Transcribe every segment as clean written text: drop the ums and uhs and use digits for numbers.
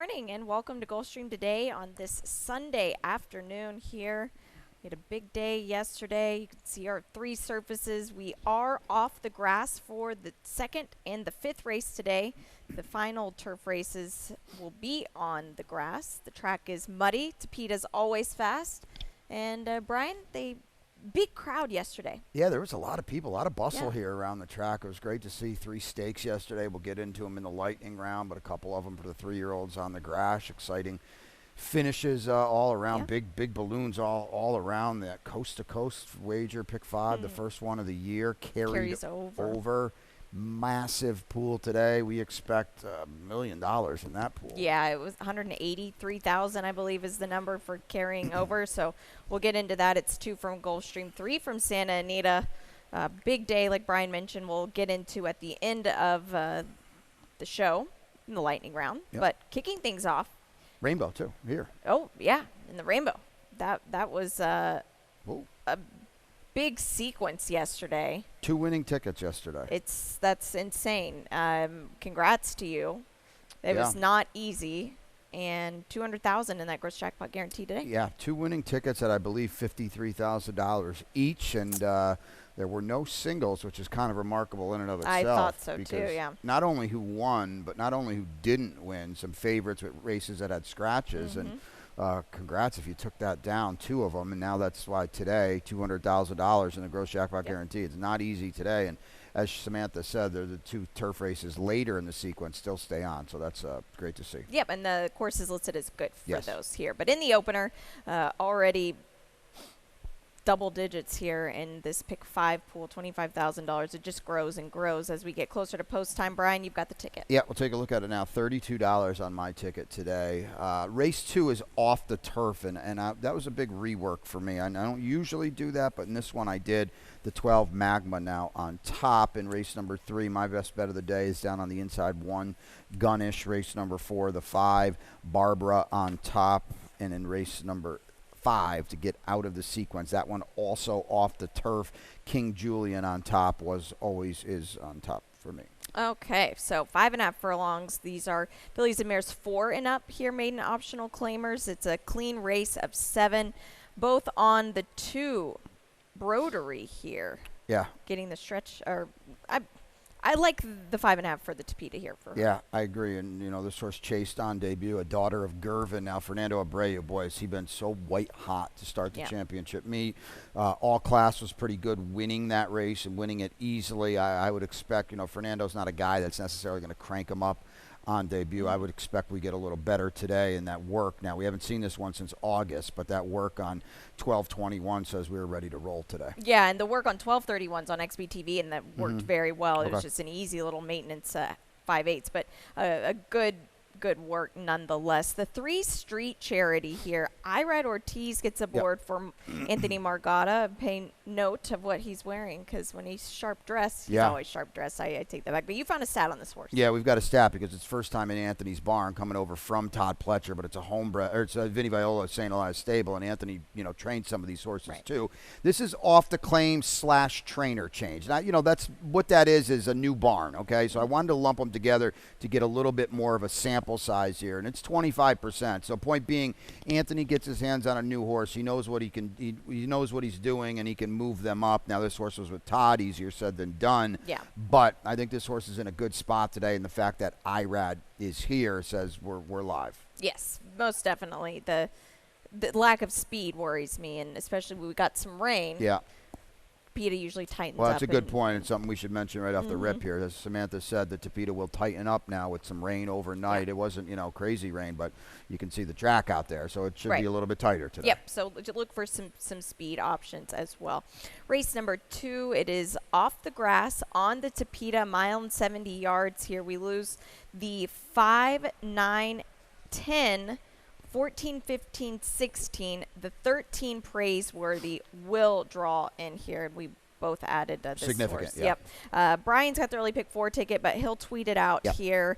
Morning and welcome to Gulfstream today on this Sunday afternoon here. We had a big day yesterday. You can see our three surfaces. We are off the grass for the second and the fifth race today. The final turf races will be on the grass. The track is muddy. Tapeta's always fast. And Brian, big crowd yesterday. Yeah, there was a lot of people, a lot of bustle Yeah. here around the track. It was great to see three stakes yesterday. We'll get into them in the lightning round, but a couple of them for the 3-year-olds on the grass. Exciting finishes all around. Yeah. Big balloons all around. That coast to coast wager, pick five, the first one of the year, Carries over. Massive pool today. We expect $1 million in that pool. Yeah, it was 183,000, I believe, is the number for carrying over. So we'll get into that. It's 2 from Gulfstream, 3 from Santa Anita. Big day, like Brian mentioned, we'll get into at the end of the show in the lightning round. Yep. But kicking things off. Rainbow, too, here. Oh, yeah, in the rainbow. That was a Whoa. big sequence yesterday. 2 winning tickets yesterday. That's insane. Congrats to you. It was not easy, and 200,000 in that gross jackpot guarantee today. Yeah, 2 winning tickets at, I believe, $53,000 each, and there were no singles, which is kind of remarkable in and of itself. I thought so, because too, yeah. not only who won, but not only who didn't win, some favorites with races that had scratches, and congrats if you took that down, 2 of them, and now that's why today, $200,000 in the gross jackpot guarantee. It's not easy today, and as Samantha said, they're the 2 turf races later in the sequence still stay on, so that's great to see. Yep, and the course is listed as good for Yes. those here. But in the opener, already double digits here in this pick 5 pool, $25,000. It just grows and grows as we get closer to post time. Brian, you've got the ticket. Yeah, we'll take a look at it now. $32 on my ticket today. Race 2 is off the turf, and that was a big rework for me. I don't usually do that, but in this one I did. The 12 Magma now on top. In race number 3, my best bet of the day is down on the inside 1, Gunish. Race number 4, the 5, Barbara on top. And in race number 5 to get out of the sequence, that one also off the turf, King Julian on top is on top for me. Okay, so 5.5 furlongs. These are fillies and mares 4 and up here, maiden optional claimers. It's a clean race of 7, both on the 2 Broderie here. Yeah. Getting the stretch, or I like the 5.5 for the Tapeta here for her. Yeah, I agree. And, this horse chased on debut, a daughter of Gervin. Now, Fernando Abreu, boy, has he been so white hot to start the championship meet. All class was pretty good winning that race and winning it easily. I would expect, Fernando's not a guy that's necessarily going to crank him up on debut. I would expect we get a little better today in that work. Now, we haven't seen this one since August, but that work on 12:21 says we were ready to roll today. Yeah, and the work on 12:31's on XBTV, and that worked very well. It was just an easy little maintenance 5/8, but a good work nonetheless. The 3 Street Charity here. Irad Ortiz gets aboard for Anthony Margada. Pay note of what he's wearing, because when he's sharp dressed, he's always sharp dressed. I take that back. But you found a stat on this horse. Yeah, we've got a stat because it's first time in Anthony's barn, coming over from Todd Pletcher, but it's a homebred, or it's a Vinny Viola St. Elias stable, and Anthony, trained some of these horses too. This is off the claim / trainer change. Now, that's what that is a new barn. Okay, so I wanted to lump them together to get a little bit more of a sample size here, and it's 25%. So point being, Anthony gets his hands on a new horse. He knows what he knows what he's doing, and he can move them up. Now, this horse was with Todd, easier said than done. Yeah. But I think this horse is in a good spot today, and the fact that Irad is here says we're live. Yes, most definitely. The lack of speed worries me, and especially when we got some rain. Yeah. Tapeta usually tightens up. Well, that's a good point, and something we should mention right off the rip here. As Samantha said, the Tapeta will tighten up now with some rain overnight. It wasn't, crazy rain, but you can see the track out there, so it should be a little bit tighter today. Yep, so look for some speed options as well. Race number 2, it is off the grass on the Tapeta, mile and 70 yards here. We lose the 5, 9, 10, 14, 15, 16. The 13 praiseworthy will draw in here. We both added this Significant, horse. yeah. Yep. Brian's got the early pick 4 ticket, but he'll tweet it out here.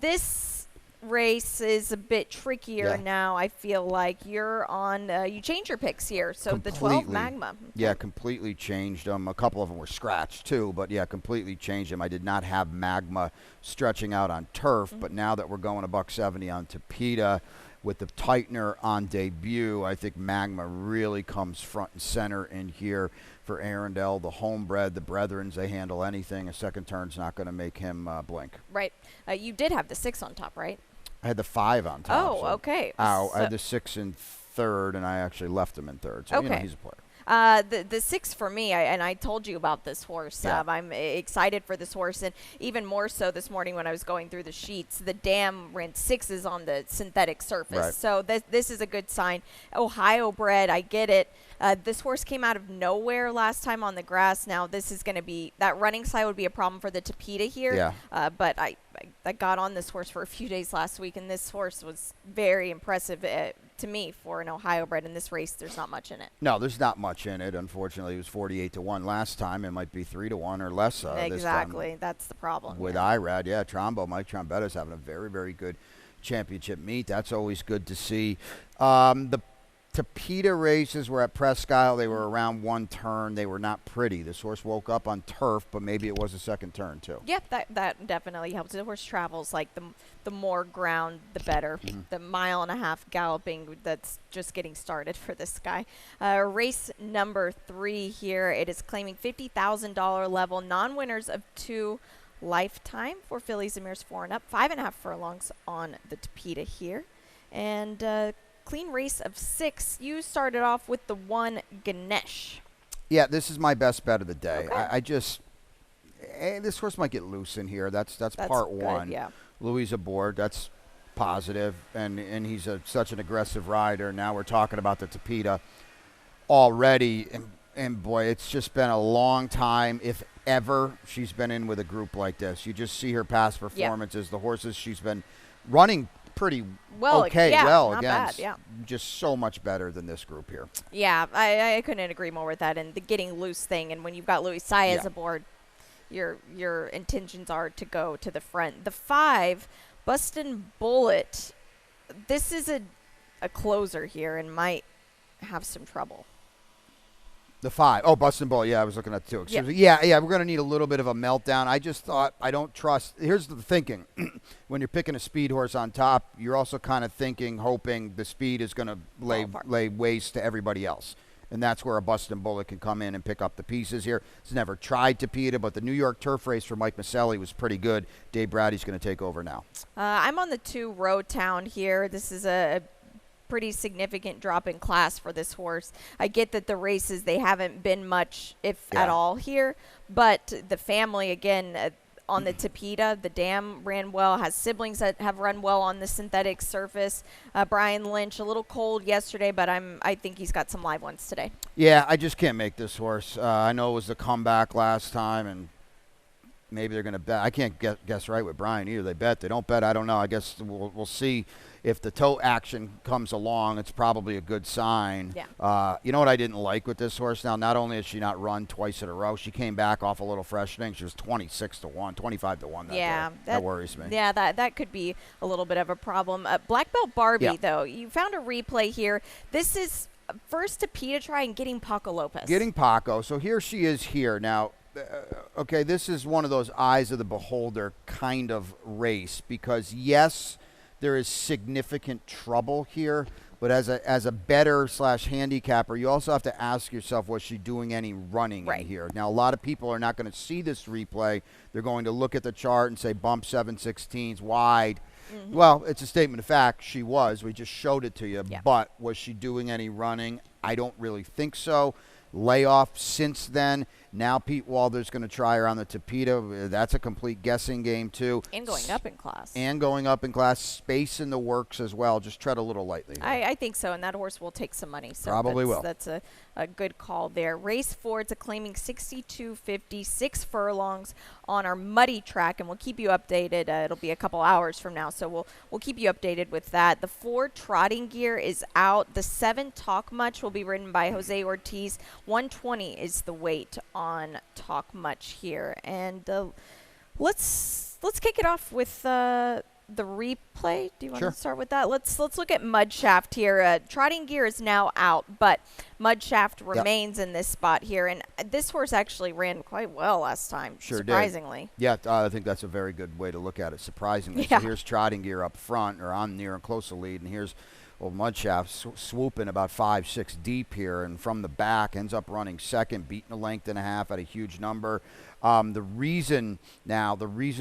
This race is a bit trickier Yeah. now. I feel like you're on. You change your picks here. So the 12 Completely. Magma. Yeah, completely changed them. A couple of them were scratched too, but yeah, completely changed them. I did not have Magma stretching out on turf, but now that we're going a $170 on Tapeta with the tightener on debut, I think Magma really comes front and center in here for Arundel. The homebred, the Brethrens, they handle anything. A second turn's not going to make him blink. Right. You did have the 6 on top, right? I had the 5 on top. Oh, so okay. I So- had the 6 in third, and I actually left him in third. So, Okay. he's a player. The 6 for me, and I told you about this horse. Yeah. I'm excited for this horse, and even more so this morning when I was going through the sheets. The dam ran 6s on the synthetic surface, Right. so this is a good sign. Ohio bred, I get it. This horse came out of nowhere last time on the grass. Now this is going to be that running side would be a problem for the Tapeta here. Yeah. But I got on this horse for a few days last week, and this horse was very impressive to me for an Ohio bred. In this race, there's not much in it. No, there's not much in it. Unfortunately, it was 48-1 last time. It might be 3-1 or less this time. Exactly. That's the problem. With here. IRAD, yeah, Mike Trombetta's having a very, very good championship meet. That's always good to see. The Tapeta races were at Presque Isle. They were around one turn. They were not pretty. This horse woke up on turf, but maybe it was a second turn too. Yeah, that definitely helps. The horse travels like the more ground, the better. The 1.5 mile galloping, that's just getting started for this guy. Race number 3 here. It is claiming $50,000 level. Non-winners of 2 lifetime for fillies and mares 4 and up. 5.5 furlongs on the Tapeta here. And clean race of 6. You started off with the 1 Ganesh. Yeah, this is my best bet of the day. Okay. This horse might get loose in here. That's part good, one. yeah. Louis aboard. That's positive, and he's such an aggressive rider. Now we're talking about the Tapeta already, and boy, it's just been a long time, if ever, she's been in with a group like this. You just see her past performances. The horses she's been running pretty well not against. bad, yeah. Just so much better than this group here. Yeah, I couldn't agree more with that. And the getting loose thing, and when you've got Louis Saez Yeah. aboard, your intentions are to go to the front. The 5, Bustin' Bullet. This is a closer here and might have some trouble. The 5. Oh, Bustin' Bull. Yeah, I was looking at 2. Excuse me. Yeah, we're going to need a little bit of a meltdown. I just thought, I don't trust. Here's the thinking. When you're picking a speed horse on top, you're also kind of thinking, hoping the speed is going to lay waste to everybody else. And that's where a Bustin' Bullet can come in and pick up the pieces here. He's never tried Tapeta, but the New York turf race for Mike Maselli was pretty good. Dave Brady's going to take over now. I'm on the 2 Road Town here. This is a pretty significant drop in class for this horse. I get that the races, they haven't been much, if at all, here, but the family, again, on the Tapeta, the dam ran well, has siblings that have run well on the synthetic surface. Brian Lynch, a little cold yesterday, but I think he's got some live ones today. Yeah, I just can't make this horse. I know it was the comeback last time, and maybe they're going to bet. I can't guess right with Brian either. They bet, they don't bet. I don't know. I guess we'll see if the toe action comes along. It's probably a good sign. Yeah. You know what I didn't like with this horse? Now, not only has she not run twice in a row, she came back off a little freshening. She was 26-1, 25-1 that day. That worries me. Yeah, that could be a little bit of a problem. Black Belt Barbie, Yeah. though, you found a replay here. This is first Tapeta try and getting Paco Lopez. Getting Paco. So here she is here. Now, okay, this is one of those eyes of the beholder kind of race because, yes, there is significant trouble here, but as a bettor / handicapper, you also have to ask yourself, was she doing any running in here? Now, a lot of people are not going to see this replay. They're going to look at the chart and say bump 7/16 wide. Well, it's a statement of fact. She was. We just showed it to you. Yeah. But was she doing any running? I don't really think so. Layoff since then. Now Pete Walder's going to try her on the Tapeta. That's a complete guessing game, too. And going up in class. And going up in class. Space in the works as well. Just tread a little lightly. I think so, and that horse will take some money. So Probably will. That's a good call there. Race 4, it's a claiming 62.50, 6 furlongs on our muddy track, and we'll keep you updated. It'll be a couple hours from now, so we'll keep you updated with that. The 4 trotting gear is out. The 7 Talk Much will be ridden by Jose Ortiz. 120 is the weight on Talk Much here, and let's kick it off with the replay. Do you want Sure. to start with that? Let's look at Mudshaft here. Trotting Gear is now out, but Mudshaft remains in this spot here. And this horse actually ran quite well last time, Sure surprisingly. did. Yeah, I think that's a very good way to look at it, surprisingly. Yeah. So here's Trotting Gear up front, or on near and close to lead, and here's Mudshaft swooping about 5-6 deep here, and from the back ends up running second, beating a length and a half at a huge number. The reason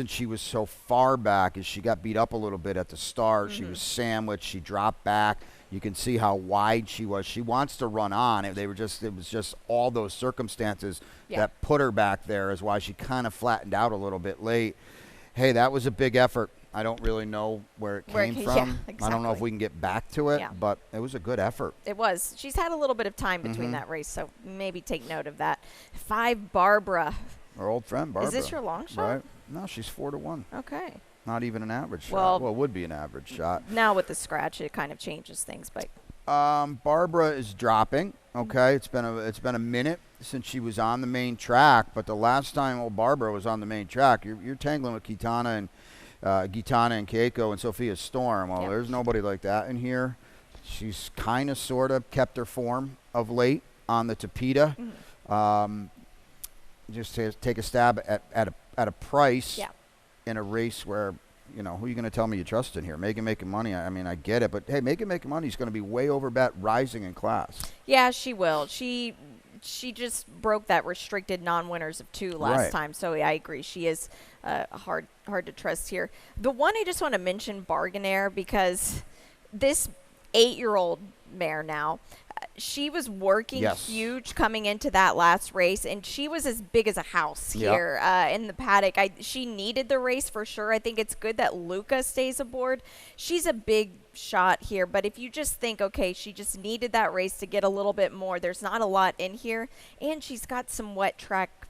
she was so far back is she got beat up a little bit at the start. She was sandwiched. She dropped back. You can see how wide she was. She wants to run on. It was just all those circumstances that put her back there is why she kind of flattened out a little bit late. Hey, that was a big effort. I don't really know where it came from. Yeah, exactly. I don't know if we can get back to it, but it was a good effort. It was. She's had a little bit of time between that race, so maybe take note of that. 5 Barbara. Our old friend Barbara. Is this your long shot? Right. No, she's 4-1. Okay. Not even an average shot. Well, It would be an average shot. Now with the scratch, it kind of changes things, but Barbara is dropping. Okay, it's been a minute since she was on the main track, but the last time old Barbara was on the main track, you're tangling with Gitana and Keiko and Sophia Storm. Well, there's nobody like that in here. She's kind of sort of kept her form of late on the Tapeta. Just to take a stab at a price in a race where, who are you going to tell me you trust in here? Megan making money. I mean, I get it, but hey, Megan making money is going to be way over bet, rising in class. Yeah, she will. She just broke that restricted non-winners of 2 last time, so I agree. She is hard to trust here. The one I just want to mention, Bargainair, because this 8-year-old mare now, she was working huge coming into that last race, and she was as big as a house here in the paddock. She needed the race for sure. I think it's good that Luca stays aboard. She's a big shot here, but if you just think, okay, she just needed that race to get a little bit more, there's not a lot in here, and she's got some wet track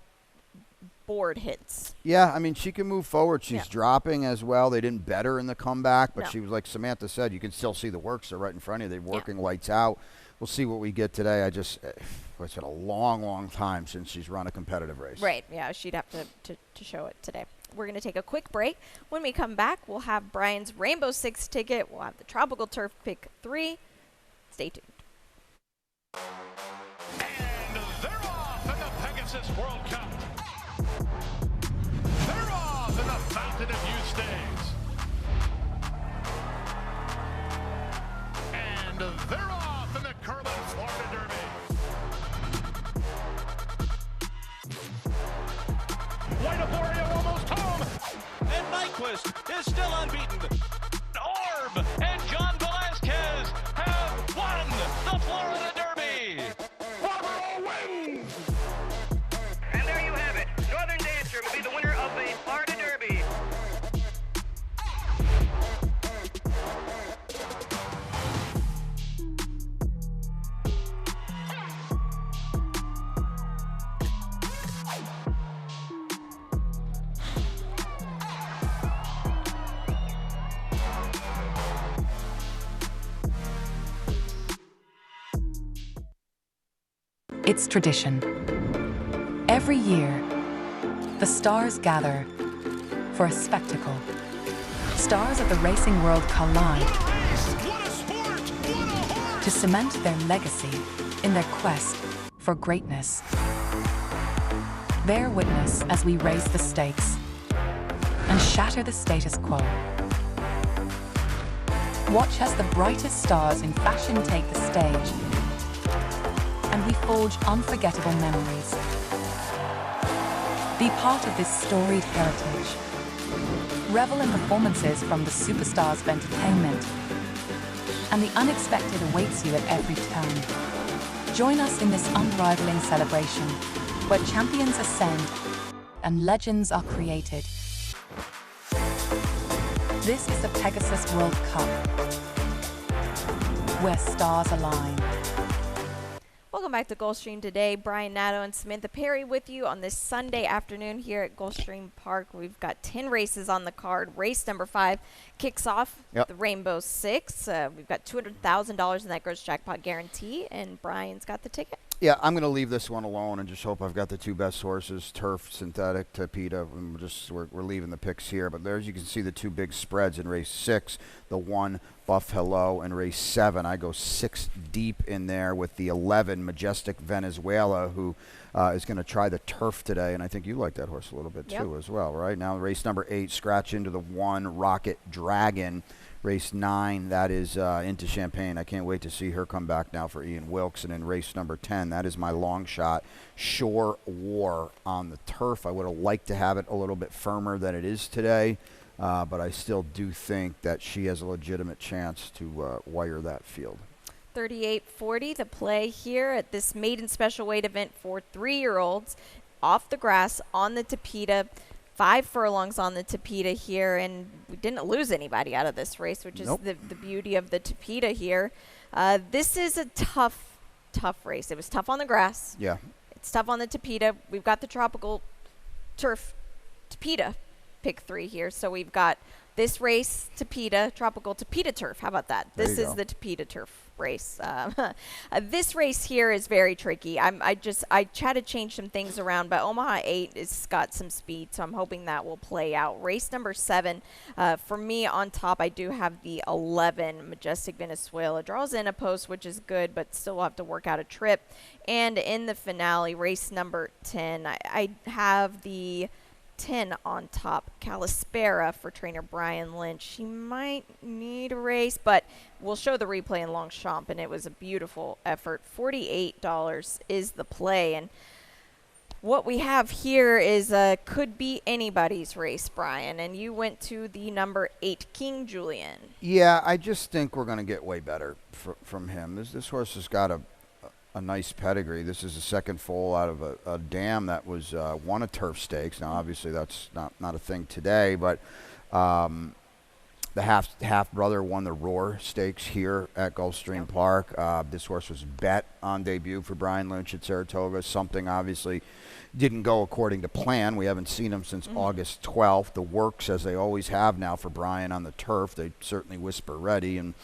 board hits. Yeah, I mean, she can move forward. She's dropping as well. They didn't bet her in the comeback, but she was, like Samantha said, you can still see the works are right in front of you. They're working lights out. We'll see what we get today. It's been a long, long time since she's run a competitive race. Right, yeah, she'd have to show it today. We're going to take a quick break. When we come back, we'll have Brian's Rainbow 6 ticket. We'll have the Tropical Turf Pick 3. Stay tuned. And they're off in the Pegasus World Cup. They're off in the Fountain of Youth Stakes. And they're off in the Curlin Florida Derby. White Aborio almost home. And Nyquist is still unbeaten. Orb and John Velasquez have won the Florida Derby. Barbaro wins. And there you have it. Northern Dancer will be the winner of the Florida Derby. It's tradition. Every year, the stars gather for a spectacle. Stars of the racing world collide What a sport! What a horse! to cement their legacy in their quest for greatness. Bear witness as we raise the stakes and shatter the status quo. Watch as the brightest stars in fashion take the stage, and we forge unforgettable memories. Be part of this storied heritage. Revel in performances from the superstars of entertainment, and the unexpected awaits you at every turn. Join us in this unrivaling celebration, where champions ascend and legends are created. This is the Pegasus World Cup, where stars align. Welcome back to Gulfstream today. Brian Nadeau and Samantha Perry with you on this Sunday afternoon here at Gulfstream Park. We've got 10 races on the card. Race number 5 kicks off the Rainbow 6. We've got $200,000 in that gross jackpot guarantee, and Brian's got the ticket. Yeah, I'm going to leave this one alone and just hope I've got the two best horses, Turf, Synthetic, Tapeta. And we're leaving the picks here. But there you can see the two big spreads in race 6, the 1 Buff Hello, and race 7. I go 6 deep in there with the 11 Majestic Venezuela, who is going to try the Turf today. And I think you like that horse a little bit too as well, right? Now race number 8, scratch into the 1 Rocket Dragon. Race 9, that is into Champagne. I can't wait to see her come back now for Ian Wilkes. And in race number 10, that is my long shot, Shore War on the Turf. I would have liked to have it a little bit firmer than it is today, but I still do think that she has a legitimate chance to wire that field. 38.40, the play here at this maiden special weight event for 3-year-olds off the grass on the Tapeta. 5 furlongs on the Tapeta here, and we didn't lose anybody out of this race, which is the beauty of the Tapeta here. This is a tough race. It was tough on the grass. Yeah. It's tough on the Tapeta. We've got the Tropical Turf Tapeta pick 3 here. So we've got this race, Tapeta, Tropical Tapeta Turf. How about that? This is the Tapeta Turf race. This race here is very tricky. I try to change some things around, but Omaha 8 has got some speed, so I'm hoping that will play out. Race number 7, for me on top, I do have the 11 Majestic Venezuela. Draws in a post, which is good, but still will have to work out a trip. And in the finale, race number 10, I have the 10 on top, Calispera for trainer Brian Lynch. He might need a race, but we'll show the replay in Longchamp, and it was a beautiful effort. $48 is the play, and what we have here is could be anybody's race, Brian, and you went to the number 8, King Julian. Yeah, I just think we're going to get way better from him. This horse has got a nice pedigree. This is the second foal out of a dam that was won a Turf Stakes. Now, obviously, that's not a thing today, but the half brother won the Roar Stakes here at Gulfstream Park. This horse was bet on debut for Brian Lynch at Saratoga. Something obviously didn't go according to plan. We haven't seen him since August 12th. The works, as they always have now for Brian on the turf, they certainly whisper ready. And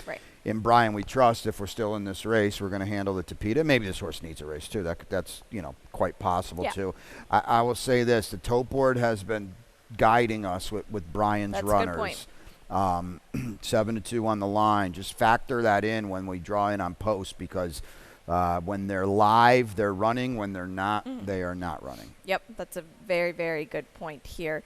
in Brian, we trust if we're still in this race, we're going to handle the Tapeta. Maybe this horse needs a race too. That's quite possible too. I will say this: the tote board has been guiding us with Brian's runners. 7-2 on the line. Just factor that in when we draw in on post, because when they're live, they're running. When they're not, they are not running. Yep, that's a very, very good point here.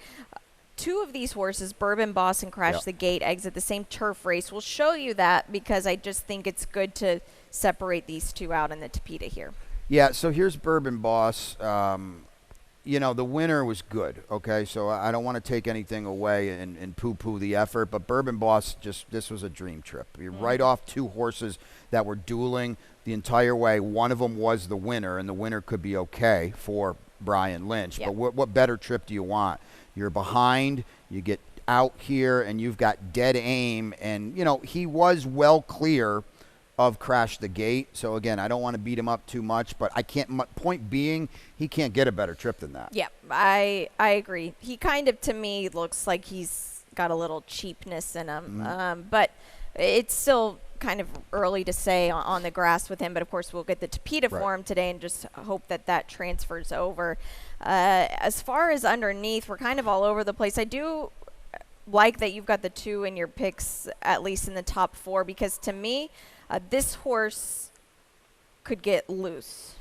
2 of these horses, Bourbon Boss and Crash the Gate, exit the same turf race. We'll show you that because I just think it's good to separate these 2 out in the Tapeta here. Yeah, so here's Bourbon Boss. The winner was good, okay? So I don't want to take anything away and poo-poo the effort, but Bourbon Boss, this was a dream trip. You right off 2 horses that were dueling the entire way. One of them was the winner, and the winner could be okay for Brian Lynch. But what better trip do you want? You're behind, you get out here, and you've got dead aim. And, he was well clear of Crash the Gate. So, again, I don't want to beat him up too much, but I can't. Point being, he can't get a better trip than that. Yeah, I agree. He kind of, to me, looks like he's got a little cheapness in him. But it's still kind of early to say on the grass with him. But, of course, we'll get the Tapeta for him today and just hope that transfers over. As far as underneath, we're kind of all over the place. I do like that you've got the 2 in your picks, at least in the top 4, because to me, this horse could get loose.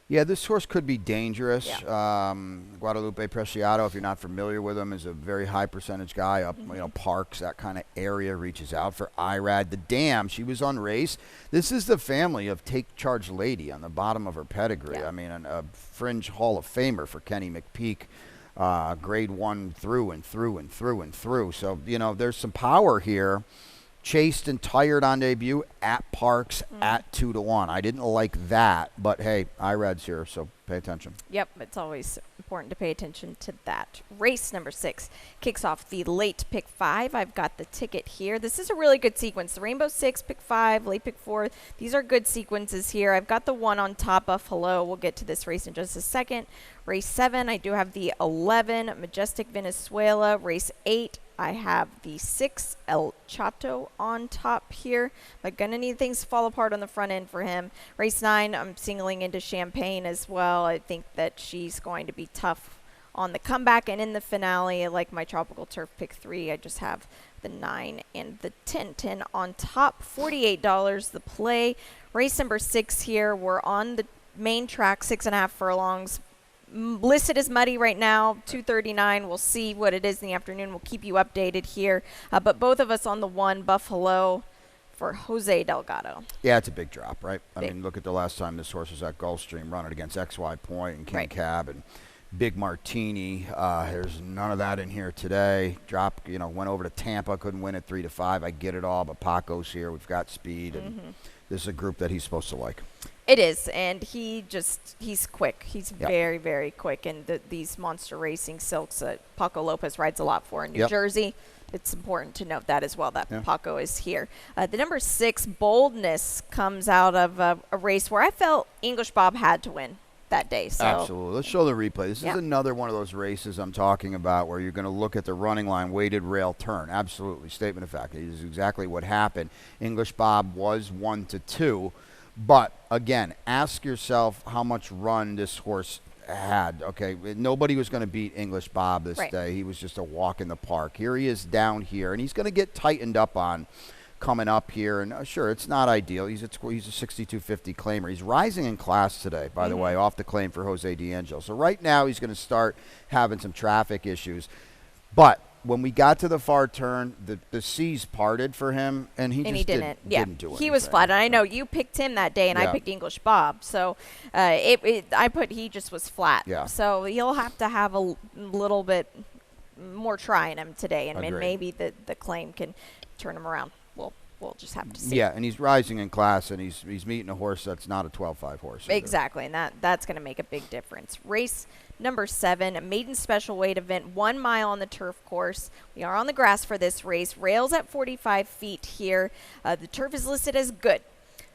Yeah, this horse could be dangerous. Yeah. Guadalupe Preciado, if you're not familiar with him, is a very high percentage guy up, Parks, that kind of area, reaches out for Irad. The Dam, she was on race. This is the family of Take Charge Lady on the bottom of her pedigree. Yeah. I mean, a fringe Hall of Famer for Kenny McPeak, grade 1 through and through and through and through. So, there's some power here. Chased and tired on debut at Parks at 2-1. I didn't like that, but hey, Irad's here, so pay attention. Yep, it's always important to pay attention to that. Race number 6 kicks off the late pick 5. I've got the ticket here. This is a really good sequence. The Rainbow 6, pick 5, late pick 4. These are good sequences here. I've got the 1 on top, Buffalo. We'll get to this race in just a second. Race 7, I do have the 11, Majestic Venezuela. Race 8, I have the 6 El Chato on top here, but gonna need things to fall apart on the front end for him. Race 9, I'm singling into Champagne as well. I think that she's going to be tough on the comeback and in the finale. I like my Tropical Turf pick 3. I just have the 9 and the 10 on top. $48 the play. Race number 6 here. We're on the main track, 6.5 furlongs. Listed as muddy right now, 239. We'll see what it is in the afternoon. We'll keep you updated here. But both of us on the 1, Buffalo, for Jose Delgado. Yeah, it's a big drop, right? Big. I mean, look at the last time this horse was at Gulfstream running against XY Point and King Right. Cab and Big Martini. There's none of that in here today. Drop, went over to Tampa, couldn't win at 3-5. I get it all, but Paco's here. We've got speed, and this is a group that he's supposed to like. It is, and he's quick. He's Yep. very, very quick. And these monster racing silks that Paco Lopez rides a lot for in New Yep. Jersey, it's important to note that as well, that Yeah. Paco is here. The number 6, Boldness, comes out of a race where I felt English Bob had to win that day. So Absolutely. Let's show the replay. This Yeah. is another one of those races I'm talking about where you're going to look at the running line, weighted rail turn. Absolutely. Statement of fact. It is exactly what happened. English Bob was 1-2. But, again, ask yourself how much run this horse had. Okay, nobody was going to beat English Bob this Right. day. He was just a walk in the park. Here he is down here, and he's going to get tightened up on coming up here. And sure, it's not ideal. He's a 6250 claimer. He's rising in class today, by the way, off the claim for Jose D'Angelo. So right now he's going to start having some traffic issues. But when we got to the far turn, the seas parted for him, and he just didn't. didn't do it. He was flat. And I know you picked him that day, and I Yeah. picked English Bob. So I put he just was flat. Yeah. So he'll have to have a little bit more trying him today, and Agreed. maybe the claim can turn him around. We'll just have to see. Yeah, and he's rising in class, and he's meeting a horse that's not a 12-5 horse either. Exactly, and that's going to make a big difference. Race number 7, a maiden special weight event, 1 mile on the turf course. We are on the grass for this race. Rails at 45 feet here. The turf is listed as good.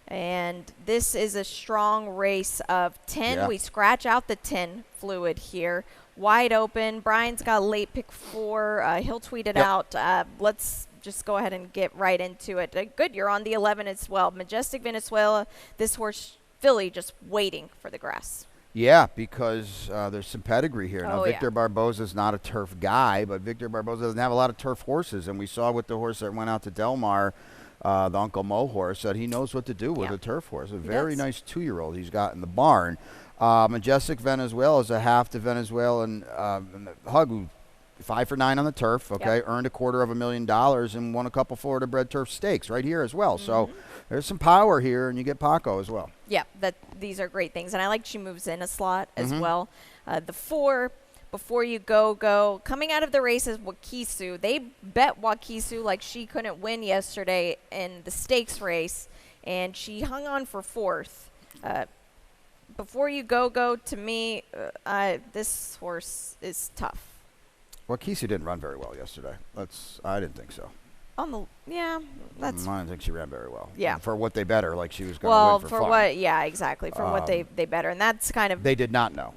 And this is a strong race of 10. Yeah. We scratch out the 10 fluid here. Wide open. Brian's got a late pick 4. He'll tweet it Yep. out. Let's just go ahead and get right into it. Good, you're on the 11 as well. Majestic Venezuela. This horse, filly, just waiting for the grass. Yeah, because there's some pedigree here. Now, Oh, yeah. Victor Barboza's not a turf guy, but Victor Barboza doesn't have a lot of turf horses. And we saw with the horse that went out to Del Mar, the Uncle Mo horse, that he knows what to do with Yeah. a turf horse. A He very does. nice 2-year-old he's got in the barn. Majestic Venezuela is a half to Venezuelan hug who 5 for 9 on the turf, okay, Yep. earned $250,000 and won a couple Florida bred turf stakes right here as well. So there's some power here, and you get Paco as well. Yeah, these are great things. And I like she moves in a slot as Mm-hmm. well. The 4, Before You Go, coming out of the race is Wakisu. They bet Wakisu like she couldn't win yesterday in the stakes race, and she hung on for 4th. Before You Go, to me, this horse is tough. Well, Kesey didn't run very well yesterday. I didn't think so. That's I didn't think she ran very well. Yeah. For what they bet her, like she was going to well win for fun. what exactly for what they better, and that's kind of They did not know.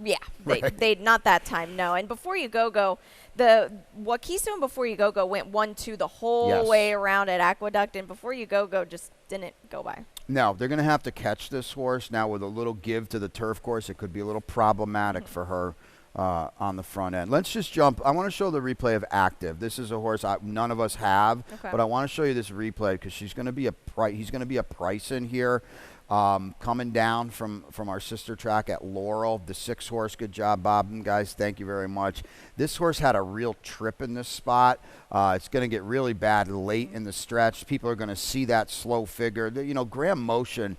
yeah Right. they not that time no. And Before You Go, the Wakisu and Before You Go went 1-2 the whole Yes. way around at Aqueduct, and Before You Go just didn't go by. No, they're going to have to catch this horse now with a little give to the turf course. It could be a little problematic for her on the front end. Let's just jump. I want to show the replay of Active. This is a horse none of us have, Okay. but I want to show you this replay because he's going to be a price in here. Coming down from our sister track at Laurel, the 6 horse. Good job, Bob and guys. Thank you very much. This horse had a real trip in this spot. It's going to get really bad late in the stretch. People are going to see that slow figure. Graham Motion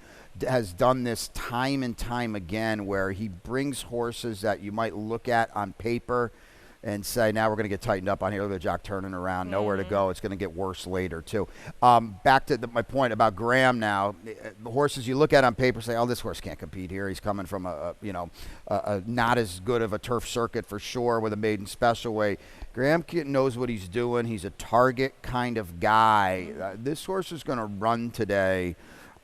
has done this time and time again where he brings horses that you might look at on paper and say, now we're going to get tightened up on here. Look at Jock turning around, nowhere to go. It's going to get worse later, too. Back to my point about Graham now. The horses you look at on paper say, oh, this horse can't compete here. He's coming from a not as good of a turf circuit for sure with a maiden special weight. Graham knows what he's doing. He's a target kind of guy. This horse is going to run today.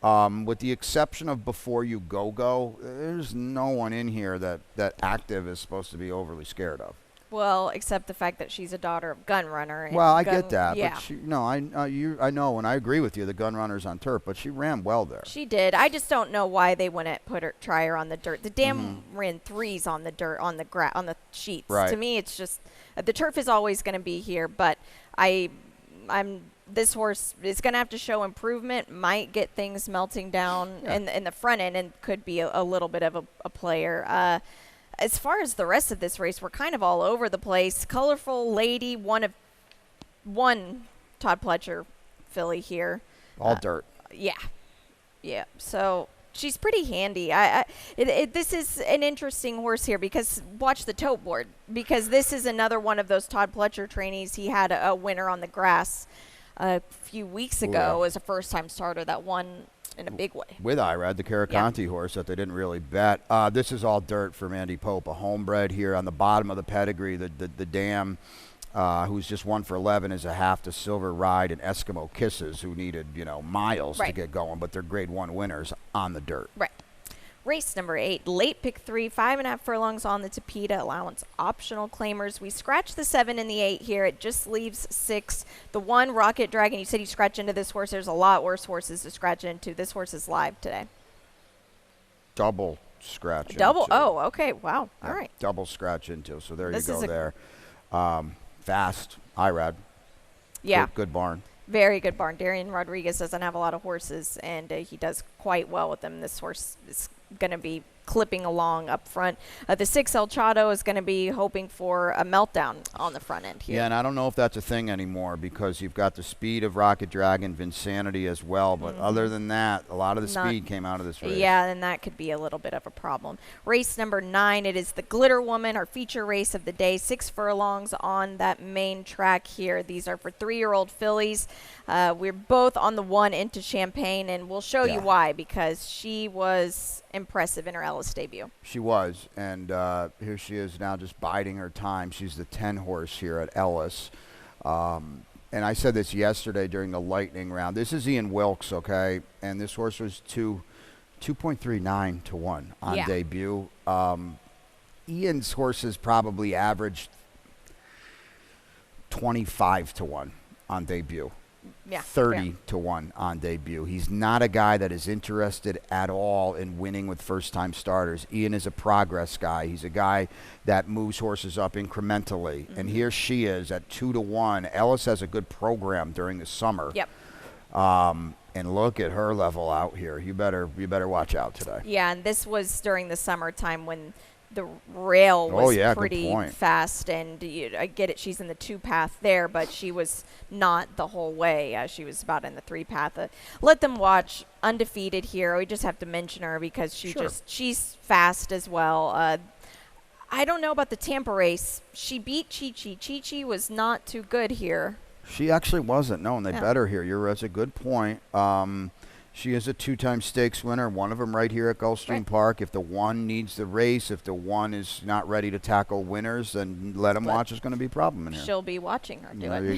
With the exception of Before You Go, there's no one in here that Active is supposed to be overly scared of. Well, except the fact that she's a daughter of gun runner. And Well, I get that, Yeah. but I know, and I agree with you. The gun runner's on turf, but she ran well there. She did. I just don't know why they wouldn't try her on the dirt. The dam ran 3s on the dirt on the sheets. Right. To me, it's just the turf is always going to be here, but this horse is going to have to show improvement. Might get things melting down in the front end, and could be a little bit of a player. As far as the rest of this race, we're kind of all over the place. Colorful Lady, one Todd Pletcher filly here. All dirt. Yeah. So she's pretty handy. This is an interesting horse here because watch the tote board, because this is another one of those Todd Pletcher trainees. He had a winner on the grass a few weeks ago as a first-time starter that won in a big way. With Irad, the Caraconte horse that they didn't really bet. This is all dirt for Mandy Pope, a homebred here on the bottom of the pedigree. The dam, who's just 1 for 11, is a half to Silver Ride and Eskimo Kisses, who needed miles to get going, but they're Grade 1 winners on the dirt. Right. Race number 8, late pick 3, 5.5 furlongs on the Tapeta allowance optional claimers. We scratch the 7 and the 8 here. It just leaves 6. The 1, Rocket Dragon, you said you scratch into this horse. There's a lot worse horses to scratch into. This horse is live today. Double scratch Double? into. Oh, okay. Wow. All right. Double scratch into. So there This you is go there. Fast, Irad. Yeah. Good barn. Very good barn. Darian Rodriguez doesn't have a lot of horses, and he does quite well with them. This horse is going to be clipping along up front. The 6 El Chato is going to be hoping for a meltdown on the front end here. Yeah, and I don't know if that's a thing anymore because you've got the speed of Rocket Dragon, Vinsanity as well. But other than that, a lot of the speed came out of this race. Yeah, and that could be a little bit of a problem. Race number 9, it is the Glitter Woman, our feature race of the day. 6 furlongs on that main track here. These are for 3-year-old fillies. We're both on the 1 into Champagne, and we'll show you why, because she was impressive in her Ellis debut. She was, and here she is now just biding her time. She's the 10 horse here at Ellis. And I said this yesterday during the lightning round. This is Ian Wilkes, okay? And this horse was 2.39 to 1 on debut. Ian's horses probably averaged 25 to 1 on debut. Yeah, 30 to 1 on debut. He's not a guy that is interested at all in winning with first-time starters. Ian is a progress guy. He's a guy that moves horses up incrementally. And here she is at 2 to 1. Ellis has a good program during the summer. Yep. And look at her level out here. You better watch out today. Yeah, and this was during the summertime when the rail was pretty fast, and I get it, she's in the 2 path there, but she was not the whole way. She was about in the 3 path. Let them watch. Undefeated here. We just have to mention her because she's fast as well. I don't know about the Tampa race. She beat Chi-Chi. Chi-Chi was not too good here. She actually wasn't. No, and they bet her here. That's a good point. She is a 2-time stakes winner, one of them right here at Gulfstream Park. If the 1 needs the race, if the 1 is not ready to tackle winners, then let them watch. There's going to be a problem in here. She'll be watching her do it. There you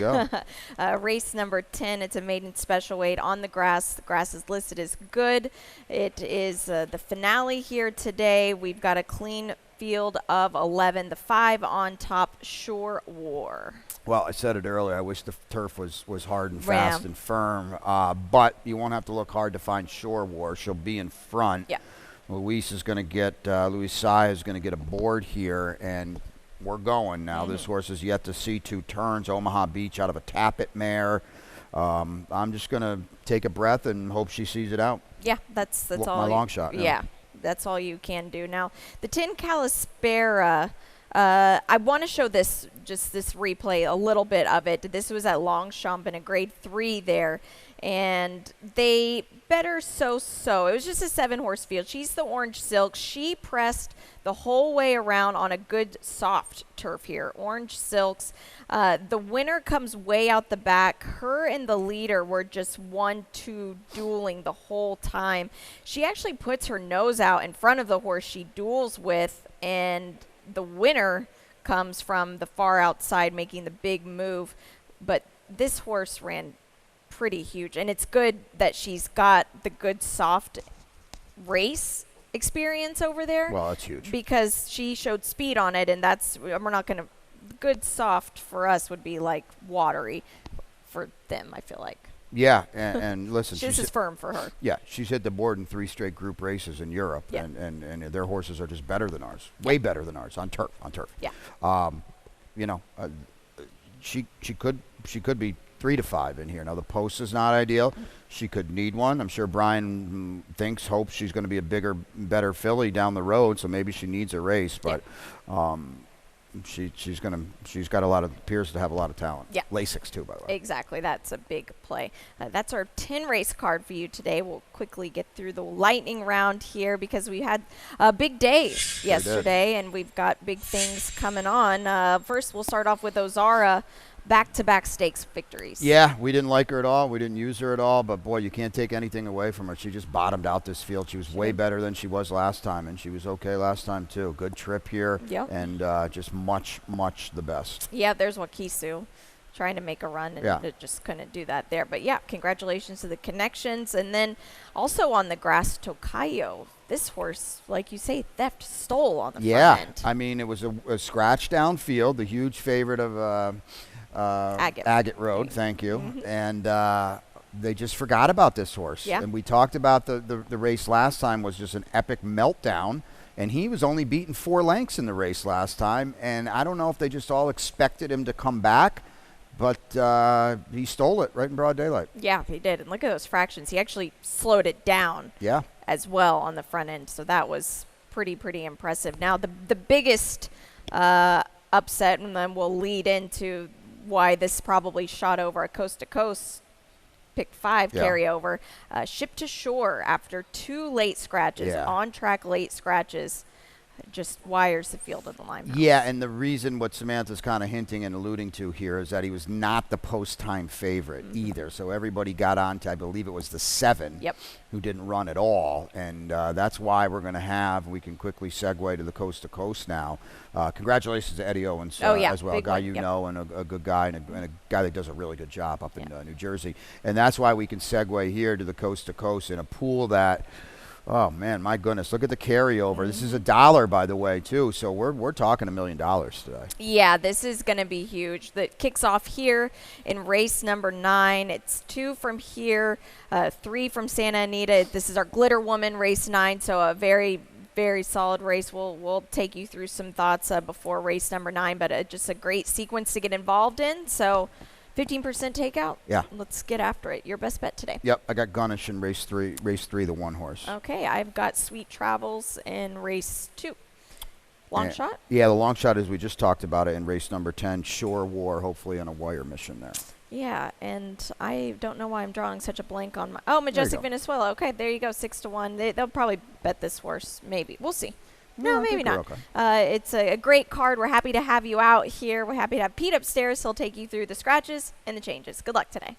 go. Race number 10, it's a maiden special weight on the grass. The grass is listed as good. It is the finale here today. We've got a clean field of 11. The 5 on top, Shore War. Well, I said it earlier. I wish the turf was hard and fast and firm. But you won't have to look hard to find Shore War. She'll be in front. Yeah. Louis is going to get Louis Sai is going to get a board here, and we're going now. This horse is yet to see 2 turns. Omaha Beach out of a Tappet mare. I'm just going to take a breath and hope she sees it out. Yeah, that's all. My long shot. Yeah, that's all you can do. Now, the Tin Calispera. I want to show this replay, a little bit of it. This was at Longchamp in a grade 3 there, and they better so. It was just a 7-horse field. She's the Orange Silk. She pressed the whole way around on a good soft turf here. Orange Silks. The winner comes way out the back. Her and the leader were just 1-2 dueling the whole time. She actually puts her nose out in front of the horse she duels with, and the winner comes from the far outside making the big move. But this horse ran pretty huge, and it's good that she's got the good soft race experience over there. Well, that's huge. Because she showed speed on it, and we're not going to good soft for us would be like watery for them, I feel like. Yeah, and listen, This is firm for her. yeah, she's hit the board in 3 straight group races in Europe, Yeah. and their horses are just better than ours, way better than ours on turf. Yeah. You know, she could be 3 to 5 in here. Now the post is not ideal. She could need one. I'm sure Brian hopes she's going to be a bigger, better filly down the road, so maybe she needs a race. But she's got appears to have a lot of talent. Yeah. Lasix too, by the way. Exactly. That's a big play. That's our 10 race card for you today. We'll quickly get through the lightning round here because we had a big day yesterday, and we've got big things coming on. First, we'll start off with Ozara. Back-to-back stakes victories. Yeah, we didn't like her at all. We didn't use her at all. But, boy, you can't take anything away from her. She just bottomed out this field. She was way better than she was last time, and she was okay last time, too. Good trip here, and just much, much the best. Yeah, there's Wakisu trying to make a run, and it just couldn't do that there. But, yeah, congratulations to the connections. And then also on the grass, Tokayo. This horse, like you say, stole on the front end. I mean, it was a scratch down field, the huge favorite of Agate Road, thank you. And they just forgot about this horse. Yeah. And we talked about the race last time was just an epic meltdown, and he was only beaten 4 lengths in the race last time, and I don't know if they just all expected him to come back, but he stole it right in broad daylight. Yeah, he did. And look at those fractions. He actually slowed it down as well on the front end, so that was pretty impressive. Now, the biggest upset, and then we'll lead into why this probably shot over a coast-to-coast pick 5 carryover. Ship to Shore after 2 late scratches, on-track late scratches, just wires the field of the Limehouse. Yeah, and the reason what Samantha's kind of hinting and alluding to here is that he was not the post-time favorite either. So everybody got on to, I believe it was the 7 who didn't run at all. And that's why we're going to we can quickly segue to the coast-to-coast now. Congratulations to Eddie Owens as well, a guy you know and a good guy and a guy that does a really good job up in New Jersey. And that's why we can segue here to the coast-to-coast in a pool that – oh, man, my goodness. Look at the carryover. This is $1, by the way, too. So we're talking $1 million today. Yeah, this is going to be huge. That kicks off here in race number 9. It's 2 from here, 3 from Santa Anita. This is our Glitter Woman, race 9, so a very solid race. We'll take you through some thoughts before race number 9, but just a great sequence to get involved in. So 15% takeout? Yeah. Let's get after it. Your best bet today. Yep, I got Gunnish in race 3, the 1 horse. Okay, I've got Sweet Travels in race 2. Long shot? Yeah, the long shot is we just talked about it in race number 10. Shore War, hopefully on a wire mission there. Yeah, and I don't know why I'm drawing such a blank on my... Oh, Majestic Venezuela. Okay, there you go, 6-1. They'll probably bet this horse. Maybe. We'll see. No, maybe not. Okay. It's a great card. We're happy to have you out here. We're happy to have Pete upstairs. He'll take you through the scratches and the changes. Good luck today.